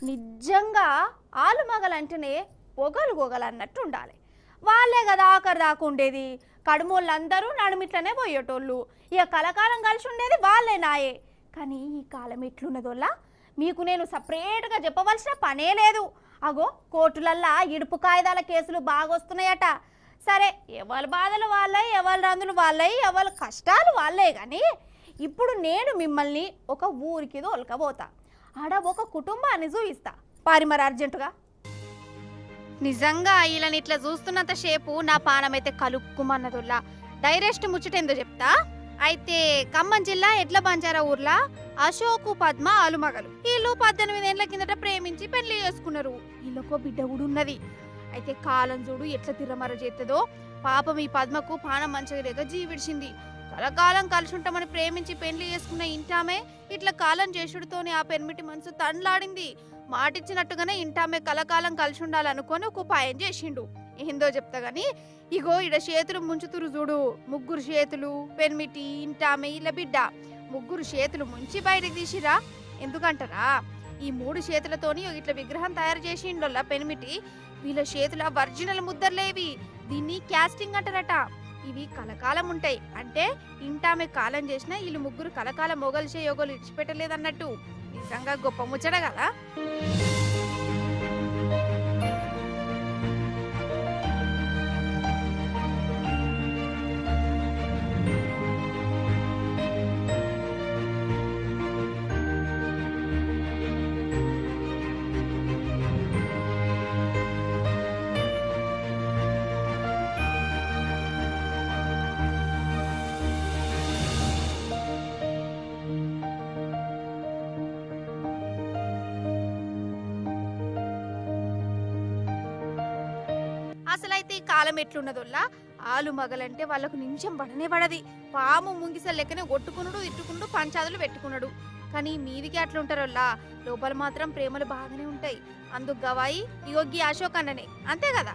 నిజంగా ఆలుమగలంటేనే పొగలు అన్నట్టు ఉండాలి. వాళ్ళే కదా ఆఖరి దాకా ఉండేది. కడుమోళ్ళందరూ నడుమిట్లనే పోయేటోళ్ళు. ఇక కలకాలం కలిసి ఉండేది వాళ్ళే నాయే. కానీ ఈ కాలం ఎట్లున్నదోళ్ళ మీకు నేను సపరేట్గా చెప్పవలసిన పనే లేదు. అగో కోర్టులల్లా ఇడుపు కాయిదాల కేసులు బాగా వస్తున్నాయట. సరే, ఎవరి బాధలు వాళ్ళై, ఎవరి రందులు వాళ్ళై, ఎవరి కష్టాలు వాళ్ళే. కానీ ఇప్పుడు నేను మిమ్మల్ని ఒక ఊరికి తోలుకపోతా. ఆడ ఒక కుటుంబాన్ని చూపిస్తా పారి మరి అర్జెంటుగా. నిజంగా వీళ్ళని ఇట్లా చూస్తున్నంత సేపు నా పానమైతే కలుక్కుమన్నదుల్లా. డైరెక్ట్ ముచ్చటేందో చెప్తా. అయితే ఖమ్మం జిల్లా ఎడ్ల బంజారా ఊర్లా అశోకు పద్మ ఆలుమగలు వీళ్ళు 18 ఏళ్ల కిందట ప్రేమించి పెళ్లి చేసుకున్నారు. వీళ్ళకో బిడ్డ కూడా ఉన్నది. అయితే కాలం చూడు ఎట్లా తిరమర చేస్తుందో. పాపం ఈ పద్మకు పానం మంచిగా లేక జీవిడిచింది. కలకాలం కలిసి ఉంటామని ప్రేమించి పెళ్లి చేసుకున్న ఇంటామే ఇట్లా కాలం చేసుడితోనే ఆ పెన్మిటి మనసు తండ్లాడింది. మాటిచ్చినట్టుగానే ఇంటామే కలకాలం కలిసి ఉండాలనుకొని ఒక ఉపాయం చేసిండు. ఏందో చెప్తా గాని, ఇగో ఇడ చేతులు ముంచుతురు చూడు. 3 చేతులు, పెన్మిటి, ఇంటామే, ఇలా బిడ్డ 3 చేతులు ముంచి బయటకు తీసిరా. ఎందుకంటారా, ఈ 3 చేతులతోని ఇట్లా విగ్రహం తయారు చేసిండోళ్ళ పెన్మిటి. వీళ్ళ చేతుల ఒరిజినల్ ముద్దర్లేవి. దీన్ని క్యాస్టింగ్ అంటారట. ఇవి కలకాలం ఉంటాయి. అంటే ఇంటామే కాలం చేసినా వీళ్ళు 3 కలకాలం మొగల్చే యోగలు ఇడిచిపెట్టలేదన్నట్టు. నిజంగా గొప్ప ముచ్చట కదా. అసలైతే ఈ కాలం ఎట్లున్నదోల్లా ఆలుమగలంటే వాళ్ళకు నిమిషం పడనే పడది. పాము ముంగిసలు లెక్కనే కొట్టుకున్నాడు, ఇట్టుకున్నాడు, పంచాదులు పెట్టుకున్నాడు. కానీ మీదికి అట్లుంటారోల్లా లోపల మాత్రం ప్రేమలు బాగానే ఉంటాయి. అందుకు గవాయి ఇగొగ్గి అశోక్ అన్ననే. అంతే కదా.